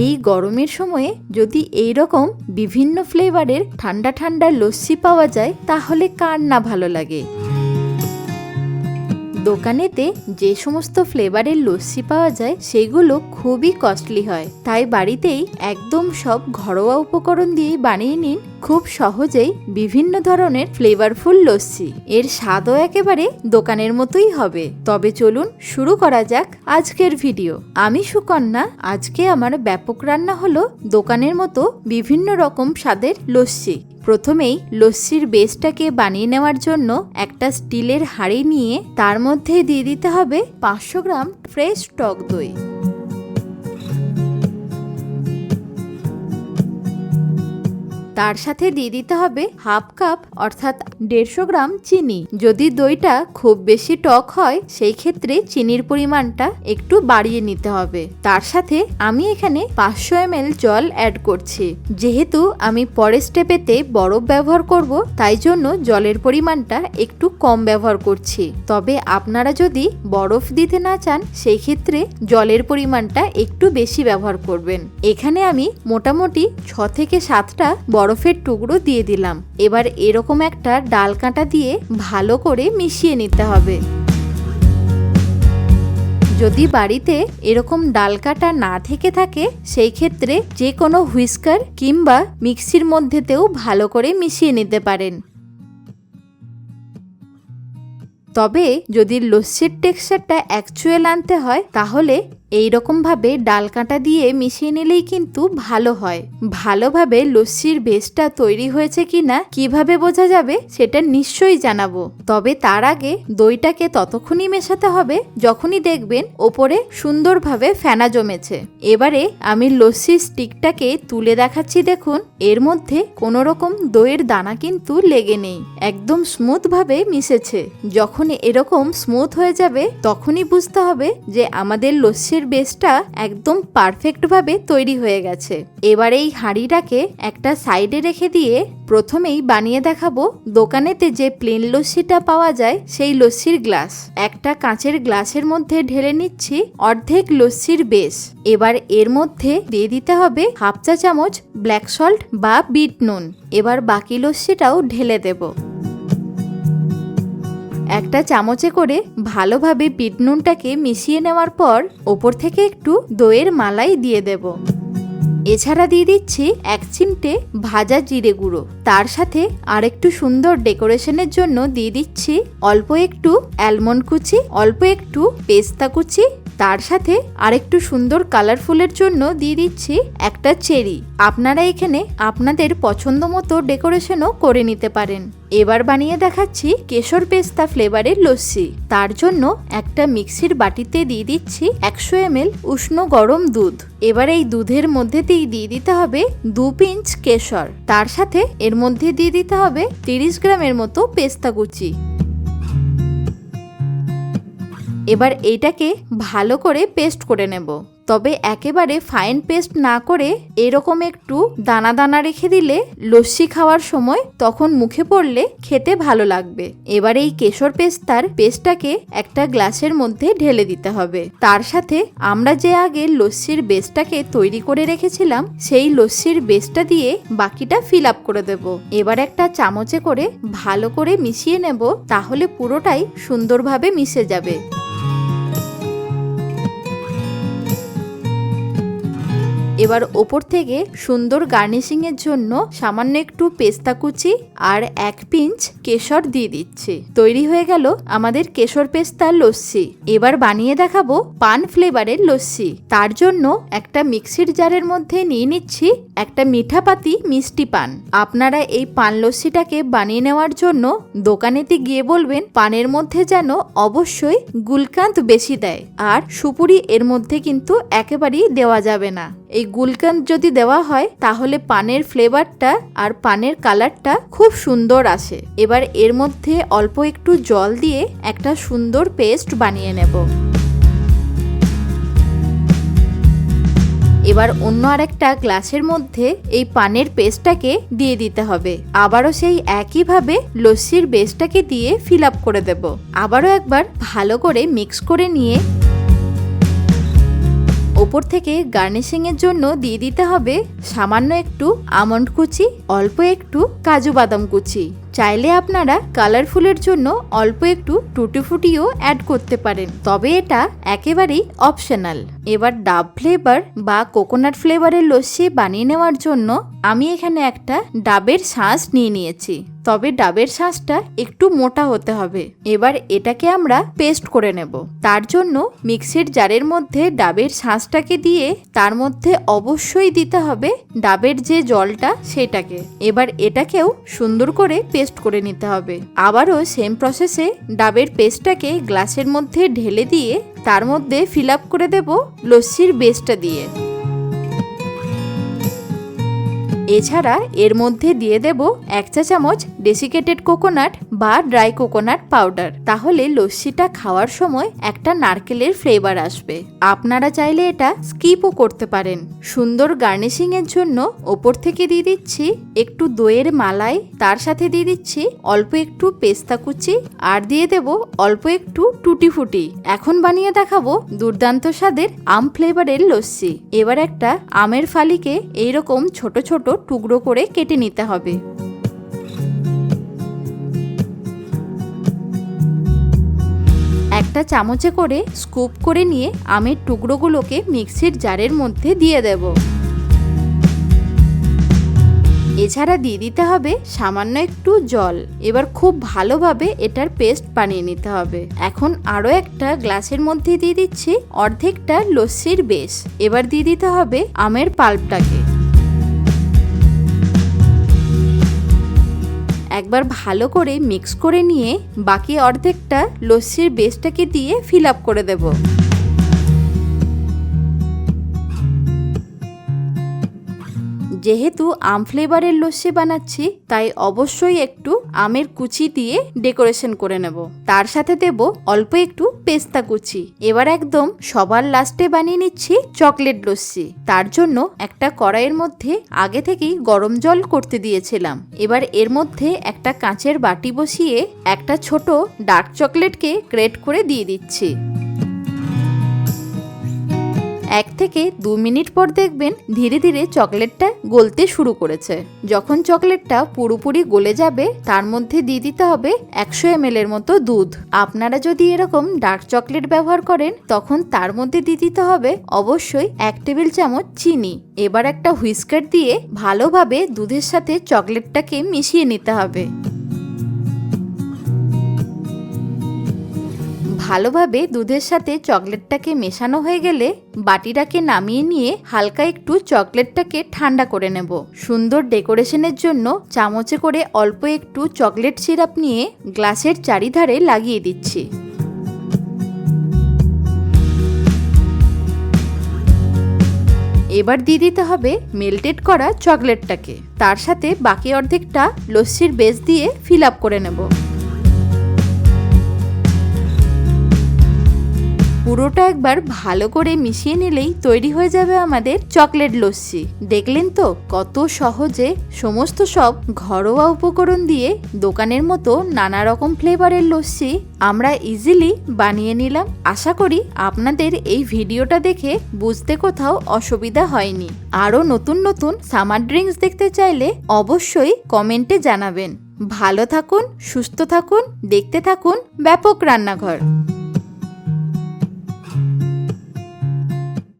এই গরমের সময়ে যদি এই রকম বিভিন্ন ফ্লেভারের ঠান্ডা ঠান্ডা লস্যি পাওয়া যায় তাহলে কার না ভালো লাগে। দোকানেতে যে সমস্ত ফ্লেভারের লস্যি পাওয়া যায় সেগুলো খুবই কস্টলি হয়, তাই বাড়িতেই একদম সব ঘরোয়া উপকরণ দিয়েই বানিয়ে নিন খুব সহজেই বিভিন্ন ধরনের ফ্লেভারফুল লস্যি। এর স্বাদও একেবারে দোকানের মতোই হবে। তবে চলুন শুরু করা যাক আজকের ভিডিও। আমি সুকন্যা। আজকে আমার ব্যাপক রান্না হলো দোকানের মতো বিভিন্ন রকম স্বাদের লস্যি। প্রথমেই লস্যির বেসটাকে বানিয়ে নেওয়ার জন্য একটা স্টিলের হাঁড়ি নিয়ে তার মধ্যে দিয়ে দিতে হবে 500 গ্রাম ফ্রেশ টক দই। তার সাথে দিয়ে দিতে হবে হাফ কাপ অর্থাৎ 150 গ্রাম চিনি। যদি দইটা খুব বেশি টক হয় সেই ক্ষেত্রে চিনির পরিমাণটা একটু বাড়িয়ে নিতে হবে। তার সাথে আমি এখানে 500 ml জল অ্যাড করছি। যেহেতু আমি পরের স্টেপেতে বরফ ব্যবহার করব তাই জন্য জলের পরিমাণটা একটু কম ব্যবহার করছি। তবে আপনারা যদি বরফ দিতে না চান সেই ক্ষেত্রে জলের পরিমাণটা একটু বেশি ব্যবহার করবেন। এখানে আমি মোটামুটি 6 থেকে 7টা বরফের টুকরো দিয়ে দিলাম। এবার এরকম একটা ডাল কাঁটা দিয়ে ভালো করে মিশিয়ে নিতে হবে। যদি বাড়িতে এরকম ডাল কাটা না থেকে থাকে সেই ক্ষেত্রে যে কোনো হুইস্কার কিংবা মিক্সির মধ্যেতেও ভালো করে মিশিয়ে নিতে পারেন। তবে যদি লস্যির টেক্সচারটা অ্যাকচুয়াল আনতে হয় তাহলে এইরকম ভাবে ডাল কাঁটা দিয়ে মিশিয়ে নিলেই কিন্তু ভালো হয়। ভালোভাবে লস্যির বেসটা তৈরি হয়েছে কিনা কিভাবে বোঝা যাবে সেটা নিশ্চয়ই জানাবো। তবে তার আগে দইটাকে ততক্ষণই মেশাতে হবে যখনই দেখবেন ওপরে সুন্দরভাবে ফেনা জমেছে। এবারে আমি লস্যির স্টিকটাকে তুলে দেখাচ্ছি। দেখুন এর মধ্যে কোনো রকম দইয়ের দানা কিন্তু লেগে নেই, একদম স্মুথ ভাবে মিশেছে। যখন এরকম স্মুথ হয়ে যাবে তখনই বুঝতে হবে যে আমাদের লস্যির বেসটা একদম পারফেক্ট ভাবে তৈরি হয়ে গেছে। এবার এই হাঁড়িটাকে একটা সাইডে রেখে দিয়ে প্রথমেই বানিয়ে দেখাবো দোকানেতে যে প্লেন লস্যিটা পাওয়া যায় সেই লস্যির গ্লাস। একটা কাঁচের গ্লাসের মধ্যে ঢেলে নিচ্ছি অর্ধেক লস্যির বেস। এবার এর মধ্যে দিয়ে দিতে হবে হাফ চা চামচ ব্ল্যাক সল্ট বা বিট নুন। এবার বাকি লস্যিটাও ঢেলে দেব। একটা চামচে করে ভালোভাবে বিট নুনটাকে মিশিয়ে নেওয়ার পর ওপর থেকে একটু দইয়ের মালাই দিয়ে দেব। এছাড়া দিয়ে দিচ্ছি 1 চিমটে ভাজা জিরে গুঁড়ো। তার সাথে আরেকটু সুন্দর ডেকোরেশনের জন্য দিয়ে দিচ্ছি অল্প একটু অ্যালমন্ড কুচি, অল্প একটু পেস্তা কুচি। তার সাথে আরেকটু সুন্দর কালারফুলের জন্য দিয়ে দিচ্ছি একটা চেরি। আপনারা এখানে আপনাদের পছন্দ মতো ডেকোরেশনও করে নিতে পারেন। এবার বানিয়ে দেখাচ্ছি কেশর পেস্তা ফ্লেভারের লস্যি। তার জন্য একটা মিক্সির বাটিতে দিয়ে দিচ্ছি 100 ml উষ্ণ গরম দুধ। এবার এই দুধের মধ্যেতেই দিয়ে দিতে হবে 2 পিঞ্চ কেশর। তার সাথে এর মধ্যে দিয়ে দিতে হবে 30 গ্রামের মতো পেস্তা কুচি। এবার এইটাকে ভালো করে পেস্ট করে নেব। তবে একেবারে ফাইন পেস্ট না করে এরকম একটু দানা দানা রেখে দিলে লস্যি খাওয়ার সময় তখন মুখে পড়লে খেতে ভালো লাগবে। এবার এই কেশর পেস্তার পেস্টটাকে একটা গ্লাসের মধ্যে ঢেলে দিতে হবে। তার সাথে আমরা যে আগে লস্যির বেসটাকে তৈরি করে রেখেছিলাম সেই লস্যির বেসটা দিয়ে বাকিটা ফিল আপ করে দেব। এবার একটা চামচে করে ভালো করে মিশিয়ে নেব, তাহলে পুরোটাই সুন্দরভাবে মিশে যাবে। এবার ওপর থেকে সুন্দর গার্নিশিং এর জন্য সামান্য একটু পেস্তা কুচি আর 1 পিঞ্চ কেশর দিয়ে দিচ্ছি। তৈরি হয়ে গেল আমাদের কেশর পেস্তার লস্যি। এবার বানিয়ে দেখাবো পান ফ্লেভারের লস্যি। তার জন্য একটা মিক্সির জারের মধ্যে নিয়ে নিচ্ছি একটা মিঠা পাতি মিষ্টি পান। আপনারা এই পান লস্যিটাকে বানিয়ে নেওয়ার জন্য দোকানেতে গিয়ে বলবেন পানের মধ্যে যেন অবশ্যই গুলকান্ত বেশি দেয়, আর সুপুরি এর মধ্যে কিন্তু একেবারেই দেওয়া যাবে না। এই গুলকান্ত যদি দেওয়া হয় তাহলে পানের ফ্লেভারটা আর পানের কালারটা খুব সুন্দর আসে। এবার এর মধ্যে অল্প একটু জল দিয়ে একটা সুন্দর পেস্ট বানিয়ে নেব। এবার অন্য আরেকটা গ্লাসের মধ্যে এই পানের পেস্টটাকে দিয়ে দিতে হবে। আবারও সেই একইভাবে লস্যির বেসটাকে দিয়ে ফিল আপ করে দেব। আবারও একবার ভালো করে মিক্স করে নিয়ে ওপর থেকে গার্নিশিংয়ের জন্য দিয়ে দিতে হবে সামান্য একটু আমন্ড কুচি, অল্প একটু কাজু বাদাম কুচি। চাইলে আপনারা কালারফুলের জন্য অল্প একটু টুটি ফুটিও অ্যাড করতে পারেন, তবে এটা একেবারেই অপশনাল। এবার ডাব ফ্লেভার বা কোকোনাট ফ্লেভারের লস্যি বানিয়ে নেওয়ার জন্য আমি এখানে একটা ডাবের শাঁস নিয়ে নিয়েছি, তবে ডাবের শাঁসটা একটু মোটা হতে হবে। এবার এটাকে আমরা পেস্ট করে নেব। তার জন্য মিক্সির জারের মধ্যে ডাবের শাঁসটাকে দিয়ে তার মধ্যে অবশ্যই দিতে হবে ডাবের যে জলটা সেটাকে। এবার এটাকেও সুন্দর করে পেস্ট করে নিতে হবে। আবারও সেম প্রসেসে ডাবের পেস্টটাকে গ্লাসের মধ্যে ঢেলে দিয়ে তার মধ্যে ফিল আপ করে দেব লস্যির বেসটা দিয়ে। এছাড়া এর মধ্যে দিয়ে দেব 1 চা চামচ ডেসিকেটেড কোকোনাট বা ড্রাই কোকোনাট পাউডার, তাহলে লস্যিটা খাওয়ার সময় একটা নারকেলের ফ্লেভার আসবে। আপনারা চাইলে এটা স্কিপও করতে পারেন। সুন্দর গার্নিশিং এর জন্য ওপর থেকে দিয়ে দিচ্ছি একটু দইয়ের মালাই, তার সাথে দিয়ে দিচ্ছি অল্প একটু পেস্তা কুচি, আর দিয়ে দেব অল্প একটু টুটি ফুটি। এখন বানিয়ে দেখাবো দুর্দান্ত স্বাদের আম ফ্লেভারের লস্যি। এবার একটা আমের ফালিকে এইরকম ছোট ছোট টুকরো করে কেটে নিতে হবে। একটা চামচে করে স্কুপ করে নিয়ে আমের টুকরোগুলোকে মিক্সির জারের মধ্যে দিয়ে দেব। এছাড়া দিয়ে দিতে হবে সামান্য একটু জল। এবার খুব ভালোভাবে এটার পেস্ট বানিয়ে নিতে হবে। এখন আরও একটা গ্লাসের মধ্যে দিয়ে দিচ্ছি অর্ধেকটা লস্যির বেস। এবার দিয়ে দিতে হবে আমের পাল্পটাকে। একবার ভালো করে মিক্স করে নিয়ে বাকি অর্ধেকটা লস্যির বেসটাকে দিয়ে ফিল আপ করে দেব। যেহেতু আম ফ্লেভারের লস্যি বানাচ্ছি তাই অবশ্যই একটু আমের কুচি দিয়ে ডেকোরেশন করে নেব। তার সাথে দেব অল্প একটু পেস্তা কুচি। এবার একদম সবার লাস্টে বানিয়ে নিচ্ছি চকলেট লস্যি। তার জন্য একটা কড়াইয়ের মধ্যে আগে থেকেই গরম জল করতে দিয়েছিলাম। এবার এর মধ্যে একটা কাঁচের বাটি বসিয়ে একটা ছোট ডার্ক চকলেটকে গ্রেট করে দিয়ে দিচ্ছি। 1 থেকে 2 মিনিট পর দেখবেন ধীরে ধীরে চকলেটটা গলতে শুরু করেছে। যখন চকলেটটা পুরোপুরি গলে যাবে তার মধ্যে দিয়ে দিতে হবে 100 ml এর মতো দুধ। আপনারা যদি এরকম ডার্ক চকলেট ব্যবহার করেন তখন তার মধ্যে দিয়ে দিতে হবে অবশ্যই 1 টেবিল চামচ চিনি। এবার একটা হুইস্কার দিয়ে ভালোভাবে দুধের সাথে চকলেটটাকে মিশিয়ে নিতে হবে। ভালোভাবে দুধের সাথে চকলেটটাকে মেশানো হয়ে গেলে বাটিটাকে নামিয়ে নিয়ে হালকা একটু চকলেটটাকে ঠান্ডা করে নেব। সুন্দর ডেকোরেশনের জন্য চামচে করে অল্প একটু চকলেট সিরাপ নিয়ে গ্লাসের চারিধারে লাগিয়ে দিচ্ছি। এবার দিয়ে দিতে হবে মেল্টেড করা চকলেটটাকে। তার সাথে বাকি অর্ধেকটা লস্যির বেস দিয়ে ফিল আপ করে নেব। পুরোটা একবার ভালো করে মিশিয়ে নিলেই তৈরি হয়ে যাবে আমাদের চকলেট লস্যি। দেখলেন তো কত সহজে সমস্ত সব ঘরোয়া উপকরণ দিয়ে দোকানের মতো নানা রকম ফ্লেভারের লস্যি আমরা ইজিলি বানিয়ে নিলাম। আশা করি আপনাদের এই ভিডিওটা দেখে বুঝতে কোথাও অসুবিধা হয়নি। আরও নতুন নতুন সামার ড্রিঙ্কস দেখতে চাইলে অবশ্যই কমেন্টে জানাবেন। ভালো থাকুন, সুস্থ থাকুন, দেখতে থাকুন ব্যাপক রান্নাঘর।